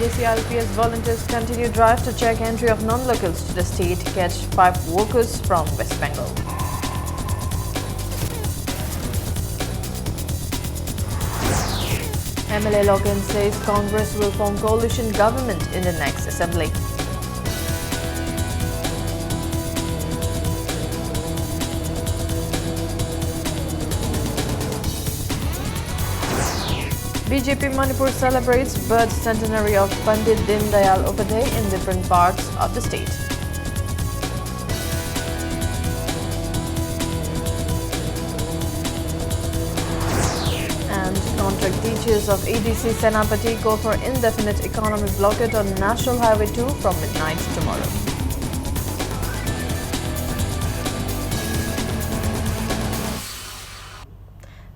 JCILPS volunteers continue drive to check entry of non-locals to the state, catch 5 workers from West Bengal. MLA Loken says Congress will form coalition government in the next assembly. BJP Manipur celebrates birth centenary of Pandit Din Dayal Upadhyay in different parts of the state. And contract teachers of EDC Senapati go for indefinite economic blockade on National Highway 2 from midnight tomorrow.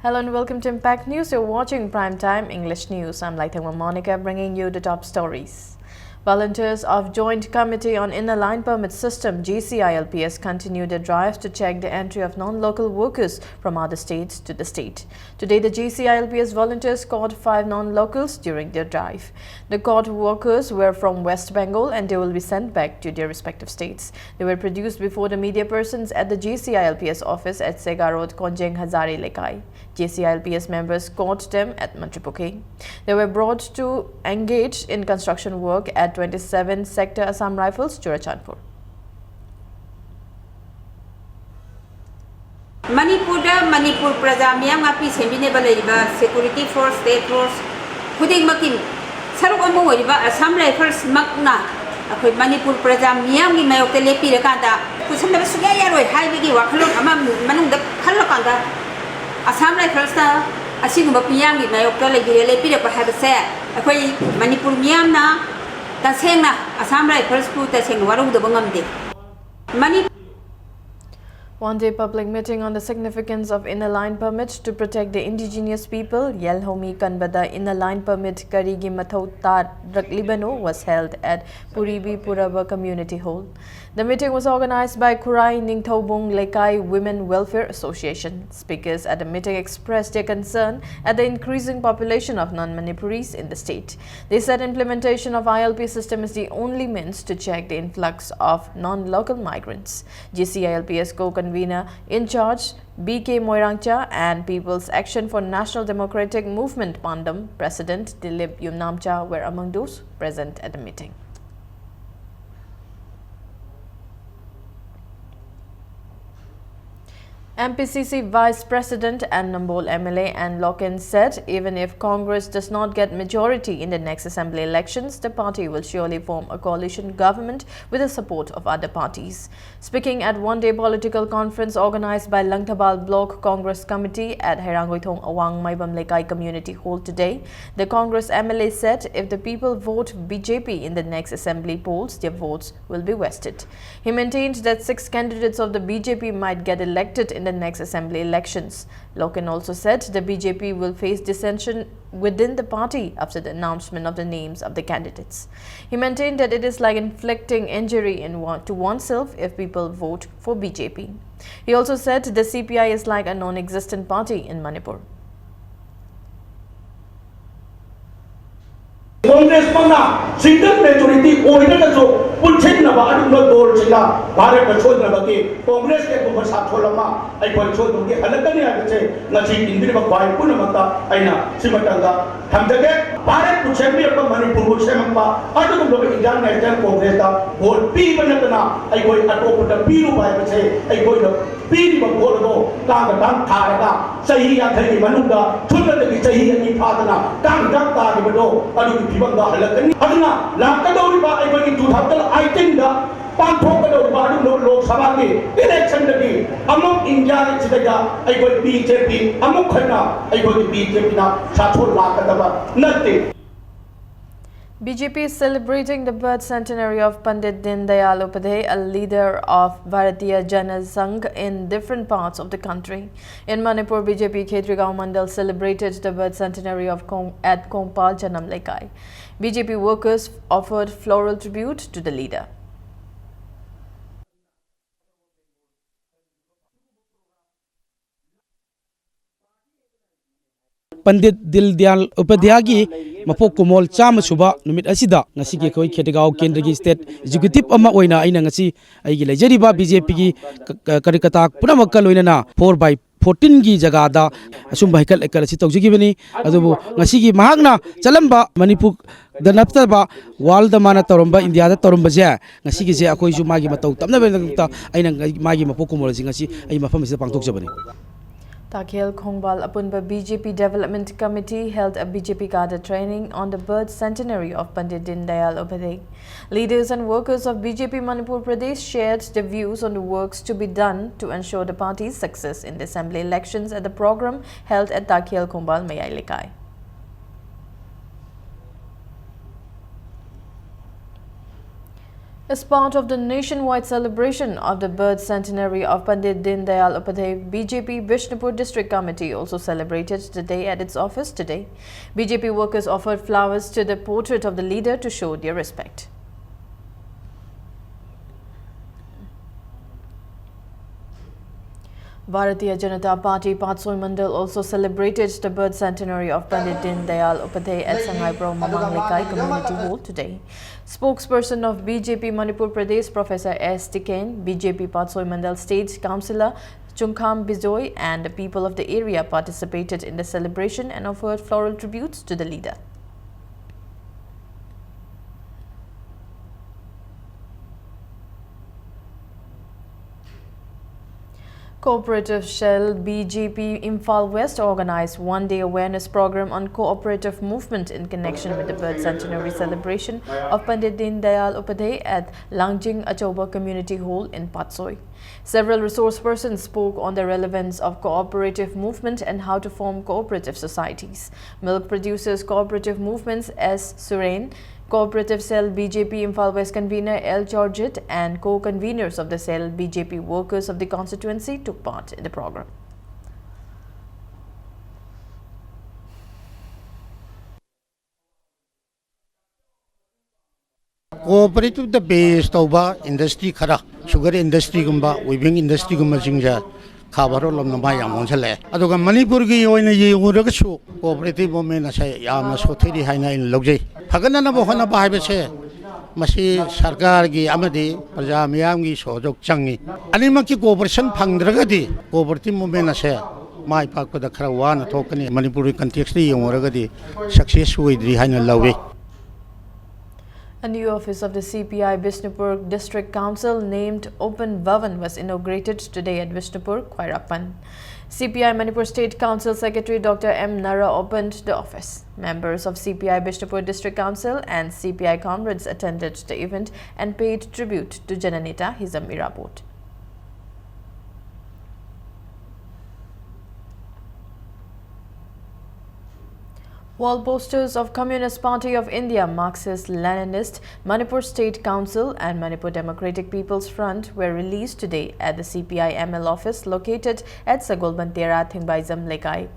Hello and welcome to Impact News. You're watching Primetime English News. I'm Laithangma Monica bringing you the top stories. Volunteers of Joint Committee on Inner Line Permit System JCILPS continue their drive to check the entry of non-local workers from other states to the state. Today, the JCILPS volunteers caught 5 non-locals during their drive. The caught workers were from West Bengal and they will be sent back to their respective states. They were produced before the media persons at the JCILPS office at Sega Road, Konjeng Hazare Lekai. JCILPS members caught them at Mantripuke. They were brought to engage in construction work at 27 Sector Assam Rifles, Churachandpur. Manipur Praja Miyam Api Semineba Security Force, State Force, Putting Makin, Sarukamu, Assam Rifles Makna, Manipur Praja Miyam Mayokelepi Kanda, Kusama Sugaya, Highway, Wakalo, Amam, Manung the Kalakanda, Assam Rifles, Asimu Miyam Mayokelepi, have said, Manipur Miyamna. Tasena Assam Rifles Taseng Waru the Bangam. One-day public meeting on the significance of inner line permit to protect the indigenous people, Yelhomi Kanbada Inner Line Permit Karigi Mathau Tar Raklibano was held at Puribi Puraba Community Hall. The meeting was organized by Kurai Ningthaubung Lekai Women Welfare Association. Speakers at the meeting expressed their concern at the increasing population of non-Manipuris in the state. They said implementation of ILP system is the only means to check the influx of non-local migrants. JCILPS co-convener in charge BK Moirangcha and People's Action for National Democratic Movement Pandam President Dilip Yumnamcha were among those present at the meeting. MPCC Vice President and Nambol MLA and Loken said even if Congress does not get majority in the next assembly elections, the party will surely form a coalition government with the support of other parties. Speaking at one-day political conference organized by Langthabal Block Congress Committee at Herangoithong Awang Maibam Lekai Community Hall today, the Congress MLA said if the people vote BJP in the next assembly polls, their votes will be vested. He maintained that 6 candidates of the BJP might get elected in the next assembly elections. Loken also said the BJP will face dissension within the party after the announcement of the names of the candidates. He maintained that it is like inflicting injury to oneself if people vote for BJP. He also said the CPI is like a non-existent party in Manipur. Congress Panga, single majority, Oida, Putin Navadu, Dorchilla, Bharat Chodravaki, Congress Satolama, I call Chodu, Halakani, Nazi, Indiva, Punamata, Aina, Simatanga, Hamdake, Bharat Puchemi of Manipur, Semapa, I don't know if Jan National Congress, or people I go at open the Piru by say, I go to Piri of Gordo, Tanga, Taraga, Sahiya, Manuga, Tunda, Sahi, Padana, Tanga, Adu, Pibanga, Halakani, Adana, Lakadoriba, I went into Hatal, I think the Pantokado, Badu, Lok Sabaki, election the day, among India, I go BJP, among Kana, I go to BJP, Satul Lakadaba, nothing. BJP is celebrating the birth centenary of Pandit Din Dayal Upadhyay, a leader of Bharatiya Jana Sangh in different parts of the country. In Manipur, BJP Khetrigaon Mandal celebrated the birth centenary at Kongpal Janam Lekai. BJP workers offered floral tribute to the leader. Pandit Dildayal Upadhyaya gi mapok kumol chama suba numit asida ngasi gi khoi Khetgaon Kendra gi state executive ama oina aina ngasi ai gi lejariba BJP gi karikata punamak loinana 4/14 gi jagada asum bahikal ekal si tawjigi bani adubu ngasi gi mahakna chalamba Manipur da naptaba world da mana toromba India da toromba je ngasi gi je akoi ju magi matau tamna benta aina magi mapok kumol ji ngasi ai mafam sida pangtok jabani. Takhil Khongbal Apunba BJP Development Committee held a BJP cadre training on the birth centenary of Pandit Dindayal Upadhyay. Leaders and workers of BJP Manipur Pradesh shared their views on the works to be done to ensure the party's success in the assembly elections at the program held at Takhil Khongbal Mayai Lekai. As part of the nationwide celebration of the birth centenary of Pandit Dindayal Upadhyay, BJP Bishnupur District Committee also celebrated the day at its office today. BJP workers offered flowers to the portrait of the leader to show their respect. Bharatiya Janata Party Patsoi Mandal also celebrated the birth centenary of Pandit Dindayal Upadhyay at Sangaipro Mamang Lekai Community Hall today. Spokesperson of BJP Manipur Pradesh Professor S. Tikain, BJP Patsoi Mandal State Councillor Chungkham Bijoy and the people of the area participated in the celebration and offered floral tributes to the leader. Cooperative Shell BJP Imphal West organized one-day awareness program on cooperative movement in connection with the birth centenary celebration of Pandit Dindayal Upadhyay at Langjing Achoba Community Hall in Patsoi. Several resource persons spoke on the relevance of cooperative movement and how to form cooperative societies. Milk Producers Cooperative Movements S. Surain, Cooperative Cell BJP Imphal West convener L. Georgette and co-conveners of the cell BJP workers of the constituency took part in the program. Cooperative the base toba industry khara sugar industry gumba weaving industry gumba jingja khabaro lom nama yamon chale aduga Manipur gi oina ye uraga su cooperative movement na sai yamna sothiri haina in logjai phagana na bohana bahaibe se masi sarkar gi amadi praja miyam gi sojok changi anima ki cooperation phangdraga di cooperative movement na se mai pak da khara wana thokani Manipuri context ri yoraga di success hoidri haina lawe. A new office of the CPI Bishnupur District Council named Open Bhavan was inaugurated today at Bishnupur, Khairappan. CPI Manipur State Council Secretary Dr. M. Nara opened the office. Members of CPI Bishnupur District Council and CPI comrades attended the event and paid tribute to Jananeta Hizam Irabot. Wall posters of Communist Party of India, Marxist-Leninist, Manipur State Council and Manipur Democratic People's Front were released today at the CPI-ML office located at Sagolbantera, Thingbaizam, Lekai.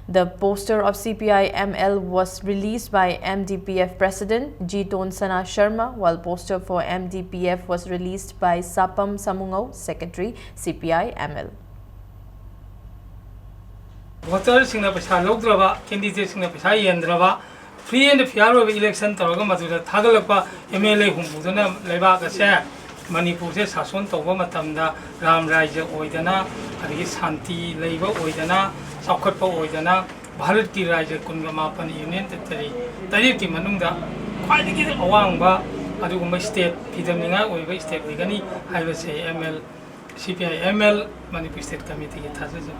The poster of CPI-ML was released by MDPF President Jiton Sana Sharma, while poster for MDPF was released by Sapam Samungao, Secretary, CPI-ML. Voter singna paisa logdraba candidate singna paisa yendraba free and fair election taraga maduda thagalakpa MLA humbudana leba kase Manipur se sason toba matamda ram rajya oidana adigi shanti leiba oidana saukhatpa oidana Bharat ki rajya kunga mapan union tari ti manungda khwaidagi awangba adugumba state pidamninga oiba state ligani haiba se ML CPI ML Manipur State Committee thasaja.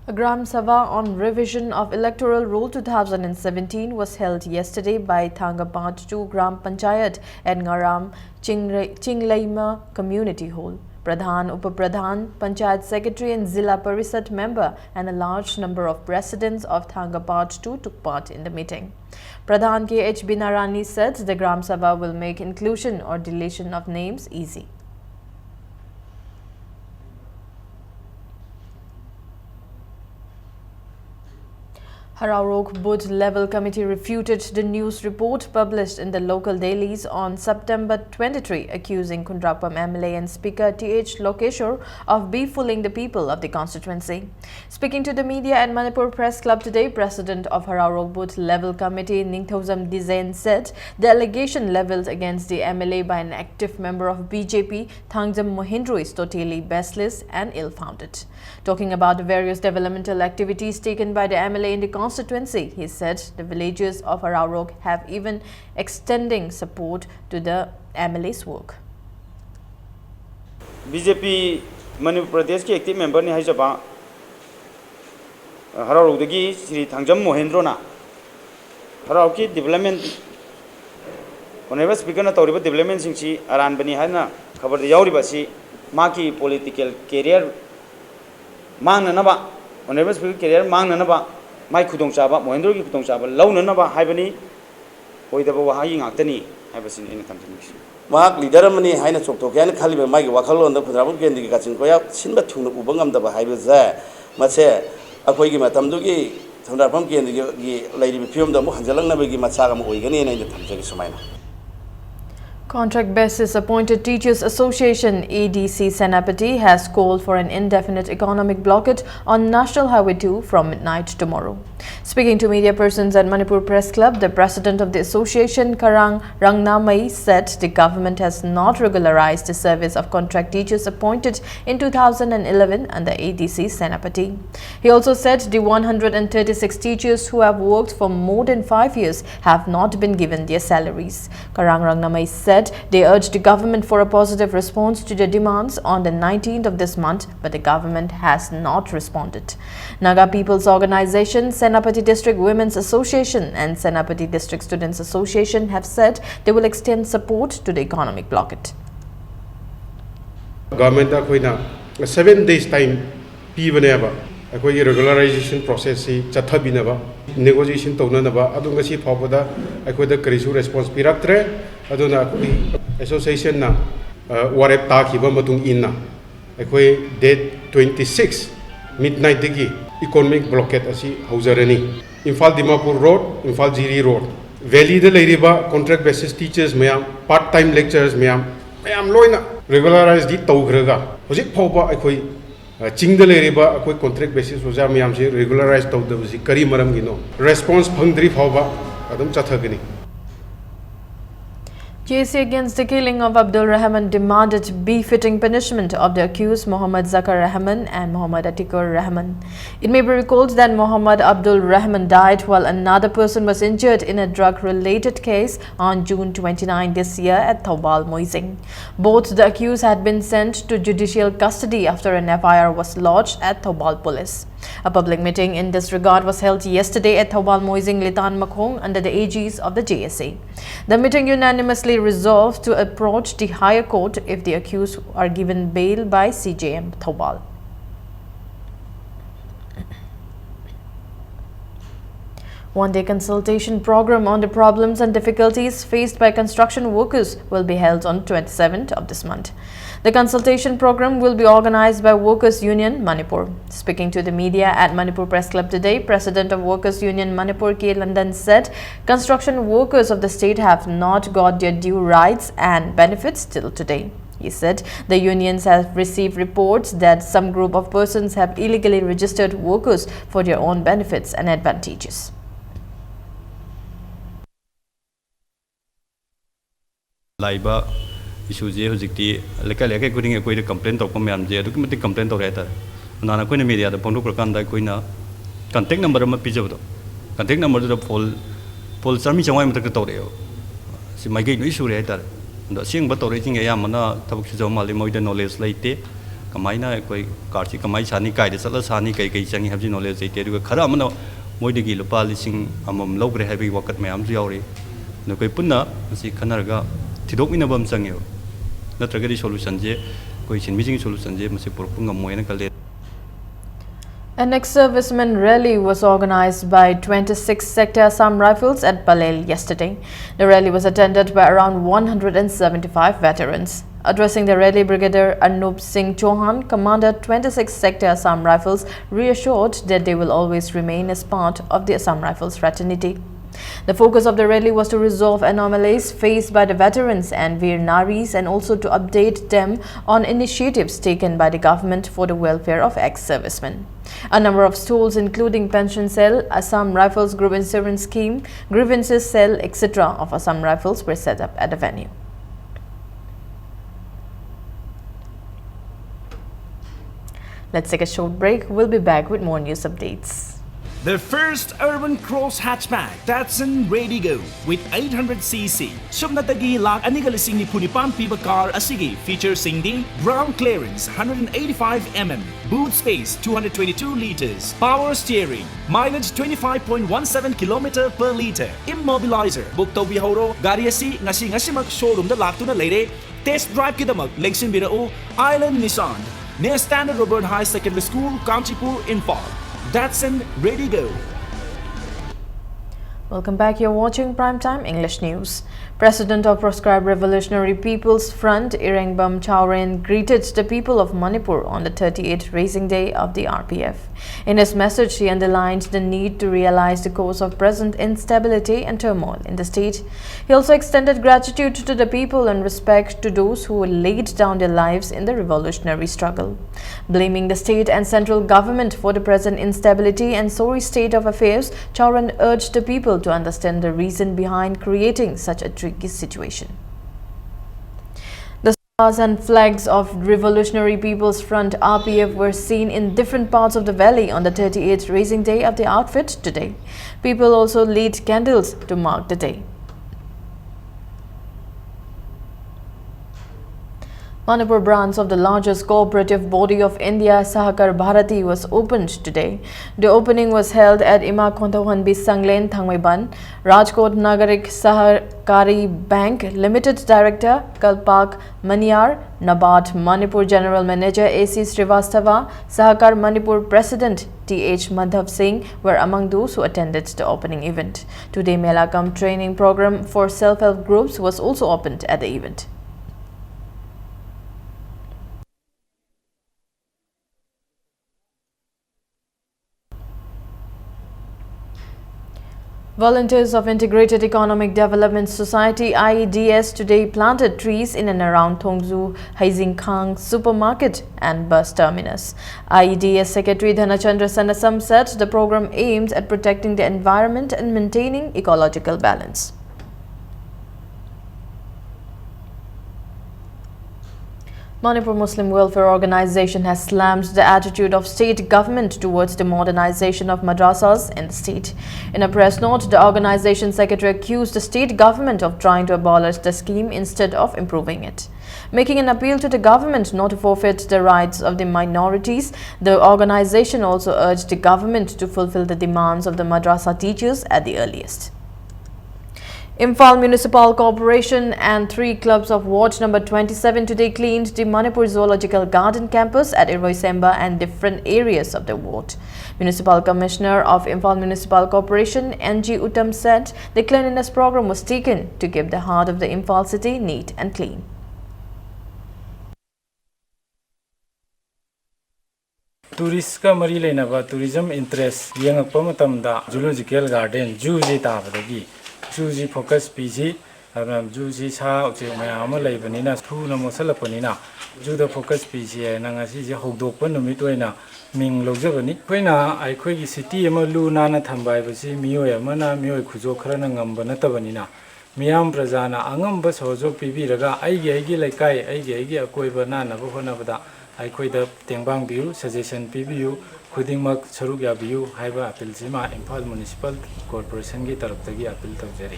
A Gram Sabha on revision of Electoral Rule 2017 was held yesterday by Thangapat 2 Gram Panchayat at Ngaram Chinglaima Community Hall. Pradhan, Upapradhan, Panchayat Secretary and Zilla Parisat member and a large number of residents of Thangapat 2 took part in the meeting. Pradhan K.H. Binarani said the Gram Sabha will make inclusion or deletion of names easy. Haraurok Booth Level Committee refuted the news report published in the local dailies on September 23, accusing Kundrakpam MLA and Speaker T.H. Lokeshwar of befooling the people of the constituency. Speaking to the media at Manipur Press Club today, President of Haraurok Booth Level Committee Ningthozam Dizain said the allegation levelled against the MLA by an active member of BJP, Thangjam Mohindro, is totally baseless and ill-founded. Talking about the various developmental activities taken by the MLA in the constituency, he said the villagers of Haraurok have even extending support to the MLA's work. BJP Manipur Pradesh ki active member ni hai jaba Haraurok dagi Sri Thangjam Mohindro na Haraurok ki development honorable speaker na tawriba development singchi aran bani hai na khabar de yauri basi ma ki political career mang na ba honorable speaker career mang na ba mai khudong chaba Mohindro ki khudong chaba lau na ba hai bani hoidaba wa hai ngaktani hai basi ina tamjani mak leader mani haina chokto kyan khali mai gi wakhalon da Khudrabul Kendi gi kachin ko ya sinba thungna ubangam da ba haiba za mache akoi gi matam du gi Khudrabul Kendi gi lairi bi film da mu hanjalang na gi macha ga mu oigani na da tamjagi sumaina. Contract basis appointed Teachers Association ADC Senapati has called for an indefinite economic blockade on National Highway 2 from midnight tomorrow. Speaking to media persons at Manipur Press Club, the president of the association, Karang Rangnamai, said the government has not regularized the service of contract teachers appointed in 2011 under ADC Senapati. He also said the 136 teachers who have worked for more than 5 years have not been given their salaries. Karang Rangnamai said they urged the government for a positive response to their demands on the 19th of this month, but the government has not responded. Naga People's Organization, Senapati District Women's Association and Senapati District Students Association have said they will extend support to the economic blockade. Government akoina 7 days time pibaneba akoi regularization process si chathabinaba negotiation townanaba adu ngasi phawada akoida karisu response piraktre aduna akoi association na warep takhiba matung inna akoi date 26 midnight digi economic blockade asi haujarani Imphal Dimapur Road, Imphal Jiri Road, Valley de Lairiba contract basis teachers mayam, part time lecturers mayam loina regularized di tawgraga hojik phawba akoi ching de Lairiba akoi contract basis hoja mayam se regularized tawdabsi kari maram gino response phangdri phawba adum chathagani. JC against the killing of Abdul Rahman demanded befitting punishment of the accused Mohammad Zakar Rahman and Mohammad Atikur Rahman. It may be recalled that Mohammad Abdul Rahman died while another person was injured in a drug-related case on June 29 this year at Thawbal, Moizing. Both the accused had been sent to judicial custody after an FIR was lodged at Thawbal Police. A public meeting in this regard was held yesterday at Thawbal Moizing Litan Makhong under the aegis of the JSA. The meeting unanimously resolved to approach the higher court if the accused are given bail by CJM Thawbal. One-day consultation program on the problems and difficulties faced by construction workers will be held on 27th of this month. The consultation program will be organized by Workers Union Manipur. Speaking to the media at Manipur Press Club today, President of Workers Union Manipur K. London said construction workers of the state have not got their due rights and benefits till today. He said the unions have received reports that some group of persons have illegally registered workers for their own benefits and advantages. Laiba issues hojikti lekai kuding koi complaint tok myam je aduk complaint tor eta nana koi media da ponduk kan da koi na contact number ma pijab contact number da pol sarmi chawai matak tor eo si mai gai issue re eta do sing ba tor jing ya mana tabuk si mali moi da knowledge laite kamai na koi karchi kamai sani kai de sala sani kai changi habji knowledge ite du khara mana moi de gi lupa lising amam logre habi wakat mayam ju yauri no koi punna si khanarga tidok ina bam changyo natragadi solution je koi chin mijing solution je mase porpung ngam moina kale. An ex-serviceman rally was organized by 26 Sector Assam Rifles at Palel yesterday. The rally was attended by around 175 veterans. Addressing the rally, Brigadier Anup Singh Chauhan, Commander 26 Sector Assam Rifles, reassured that they will always remain as part of the Assam Rifles fraternity. The focus of the rally was to resolve anomalies faced by the veterans and Veer Naris and also to update them on initiatives taken by the government for the welfare of ex-servicemen. A number of stalls including Pension Cell, Assam Rifles Group Insurance Scheme, Grievances Cell, etc. of Assam Rifles were set up at the venue. Let's take a short break. We'll be back with more news updates. The first urban cross hatchback, Datsun Ready Go with 800cc. Subnatagi lakh anigalasing ni punipan piba car asigi features singdi ground clearance 185mm, boot space 222 liters, power steering, mileage 25.17 km per liter, immobilizer. Book to bihoro gari asi ngasi mak showroom da laktuna leire. Test drive kidamak lengsin birao Island Nissan. Near Standard Robert High Secondary School, Kanchipur, Imphal. Datsun Ready Go. Welcome back. You're watching Primetime English News. President of Proscribed Revolutionary People's Front, Irengbam Chowren, greeted the people of Manipur on the 38th Racing Day of the RPF. In his message, he underlined the need to realize the cause of present instability and turmoil in the state. He also extended gratitude to the people and respect to those who laid down their lives in the revolutionary struggle. Blaming the state and central government for the present instability and sorry state of affairs, Chowren urged the people to understand the reason behind creating such a tricky situation. The stars and flags of Revolutionary People's Front RPF were seen in different parts of the valley on the 38th Racing Day of the outfit today. People also lit candles to mark the day. Manipur branch of the largest cooperative body of India, Sahakar Bharati, was opened today. The opening was held at Ima Khontauhanbi Sanglen, Thangmaiban. Rajkot Nagarik Sahakari Bank Limited Director Kalpak Maniar, Nabat Manipur General Manager AC Srivastava, Sahakar Manipur President TH Madhav Singh were among those who attended the opening event. Today, Mela Kam training program for self-help groups was also opened at the event. Volunteers of Integrated Economic Development Society IEDS today planted trees in and around Thongzu Haizingkhang supermarket and bus terminus. IEDS Secretary Dhanachandra Sanasam said the program aims at protecting the environment and maintaining ecological balance. Manipur Muslim Welfare Organization has slammed the attitude of state government towards the modernization of madrasas in the state. In a press note, the organization secretary accused the state government of trying to abolish the scheme instead of improving it. Making an appeal to the government not to forfeit the rights of the minorities, the organization also urged the government to fulfill the demands of the madrasa teachers at the earliest. Imphal Municipal Corporation and 3 clubs of Ward number 27 today cleaned the Manipur Zoological Garden campus at Iroisemba and different areas of the ward. Municipal Commissioner of Imphal Municipal Corporation NG Uttam said the cleanliness program was taken to keep the heart of the Imphal city neat and clean. Tourist ka mari leinaba tourism interest yengakpa matamda zoological garden zoo ji tabadagi Juji focus PC, Juji Sa, Mayama Labanina, Tuna Mosalapanina, Juda focus PC, and Nangasi Hodopan, Mitwena, Ming Lozavani, Quena, I quick city, Emalu Nana Tambai, Mio, Mana, Mio Kuzo Kranangam Banatavanina, Miam Brazana, Angambas, Hozo PV, Raga, Aigi like Aigi, a Koi banana, Bohanavada, I quit the Tengbang view, suggestion PBU. Kudingmak Saruga View, Haiba Apilzima, Imphal Municipal Corporation Gitaraptagi Apil Tavjari.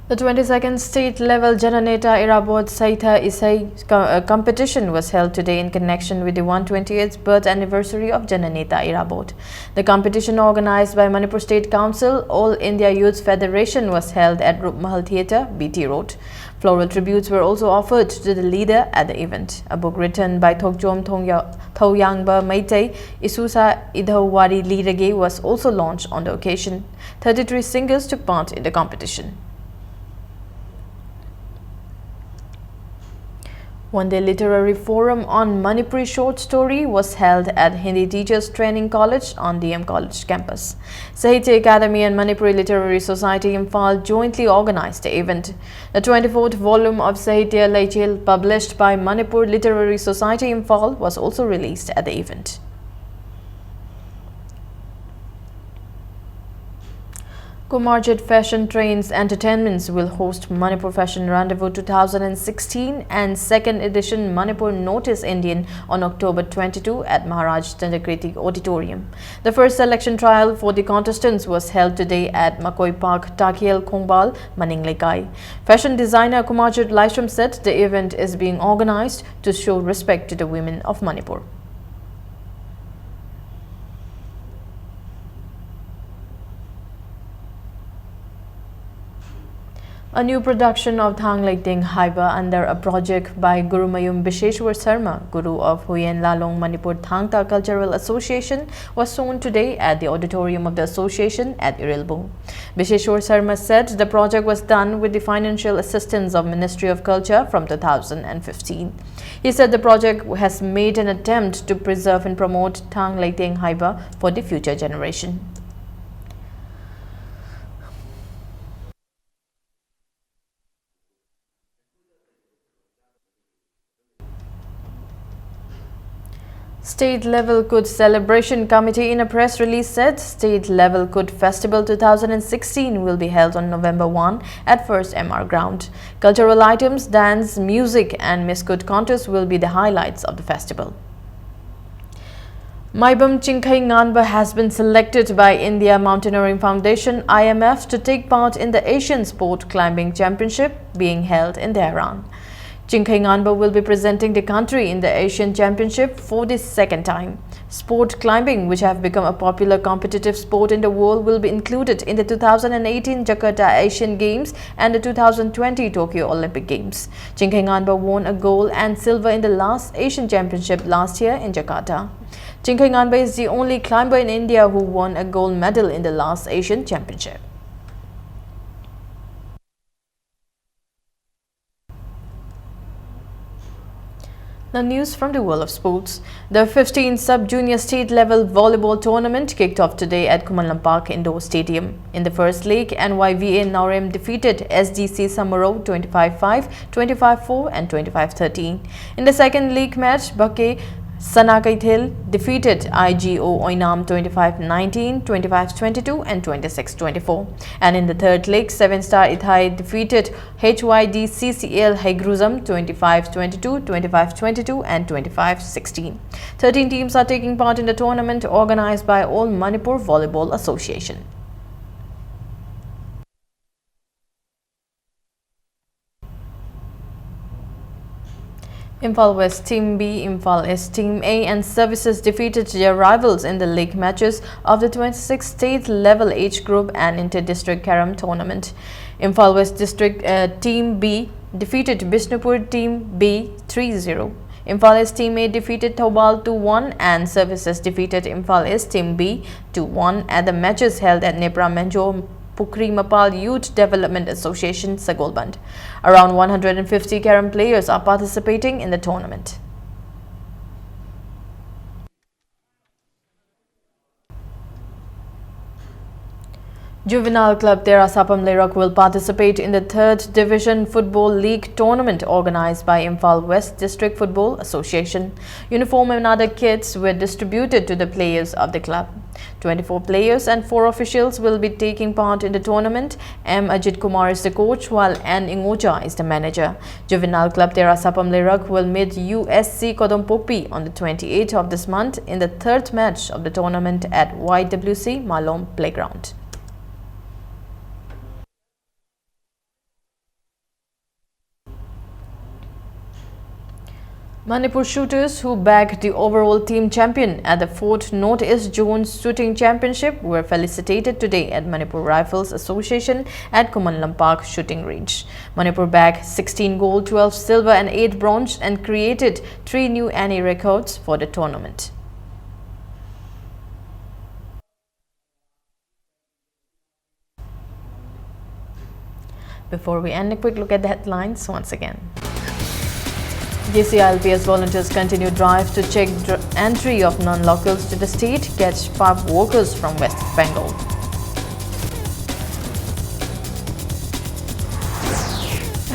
The 22nd state-level Jananeta Irabod Saitha Isai competition was held today in connection with the 128th birth anniversary of Jananeta Irabod. The competition organized by Manipur State Council, All India Youth Federation was held at Rupmahal Theatre, BT Road. Floral tributes were also offered to the leader at the event. A book written by Thokjom Thoyangba Meitei Isusa Idhawari Lirage was also launched on the occasion. 33 singers took part in the competition. One-day literary forum on Manipuri short story was held at Hindi Teachers Training College on DM College campus. Sahitya Academy and Manipuri Literary Society Imphal jointly organized the event. The 24th volume of Sahitya Laichil, published by Manipur Literary Society Imphal, was also released at the event. Kumarjit Fashion Trains Entertainments will host Manipur Fashion Rendezvous 2016 and second edition Manipur Notice Indian on October 22 at Maharaj Chandrakriti Auditorium. The first selection trial for the contestants was held today at Makoi Park, Takiel Khongbal, Maninglekai. Fashion designer Kumarjit Laishram said the event is being organized to show respect to the women of Manipur. A new production of Thang Leiting Haiba under a project by Guru Mayum Bisheshwar Sarma, Guru of Huyen Lalong Manipur Thangta Cultural Association, was shown today at the auditorium of the association at Irilbung. Bisheshwar Sarma said the project was done with the financial assistance of Ministry of Culture from 2015. He said the project has made an attempt to preserve and promote Thang Leiting Haiba for the future generation. State Level Kud Celebration Committee in a press release said State Level Kud Festival 2016 will be held on November 1 at First MR Ground. Cultural items, dance, music and Miss Kud contest will be the highlights of the festival. Maibam Chingkhai Nganba has been selected by India Mountaineering Foundation IMF to take part in the Asian Sport Climbing Championship being held in Tehran. Chingkhai Nganba will be presenting the country in the Asian Championship for the second time. Sport climbing, which have become a popular competitive sport in the world, will be included in the 2018 Jakarta Asian Games and the 2020 Tokyo Olympic Games. Chingkhai Nganba won a gold and silver in the last Asian Championship last year in Jakarta. Chingkhai Nganba is the only climber in India who won a gold medal in the last Asian Championship. Now news from the world of sports. The 15th Sub-Junior State Level Volleyball Tournament kicked off today at Kumalampak Indoor Stadium. In the first leg, NYVA Naurem defeated SDC Samaro 25-5, 25-4 and 25-13. In the second league match, Bake Sanakaithil defeated IGO Oinam 25-19, 25-22 and 26-24. And in the third leg, 7-Star Ithai defeated HYD CCL Haigruzam 25-22, 25-22 and 25-16. 13 teams are taking part in the tournament organized by All Manipur Volleyball Association. Imphal West Team B, Imphal East Team A and Services defeated their rivals in the league matches of the 26th State Level Age Group and Inter-District Carom Tournament. Imphal West District Team B defeated Bishnupur Team B 3-0. Imphal East Team A defeated Thoubal 2-1 and Services defeated Imphal East Team B 2-1 at the matches held at Nepra Menjo Pukri Mapal Youth Development Association, Sagolband. Around 150 Carom players are participating in the tournament. Juvenile club Terasapam Lerak will participate in the 3rd Division Football League tournament organized by Imphal West District Football Association. Uniform and other kits were distributed to the players of the club. 24 players and 4 officials will be taking part in the tournament. M. Ajit Kumar is the coach while N. Ingocha is the manager. Juvenile club Terasapam Lerak will meet USC Kodompopi on the 28th of this month in the 3rd match of the tournament at YWC Malom Playground. Manipur shooters who bagged the overall team champion at the 4th Northeast Zones Shooting Championship were felicitated today at Manipur Rifles Association at Kuman Lampak Shooting Range. Manipur bagged 16 gold, 12 silver and 8 bronze and created 3 new ANI records for the tournament. Before we end, a quick look at the headlines once again. JCILPS volunteers continue drive to check entry of non-locals to the state, catch 5 workers from West Bengal.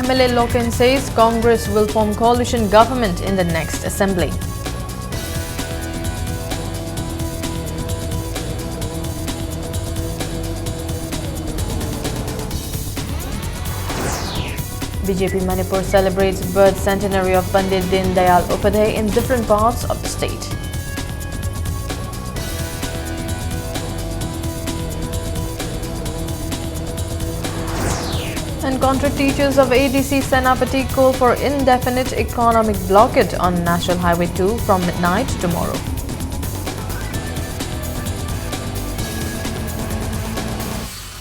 MLA Loken says Congress will form coalition government in the next assembly. BJP Manipur celebrates birth centenary of Pandit Din Dayal Upadhyay in different parts of the state. And contract teachers of ADC Senapati call for indefinite economic blockade on National Highway 2 from midnight tomorrow.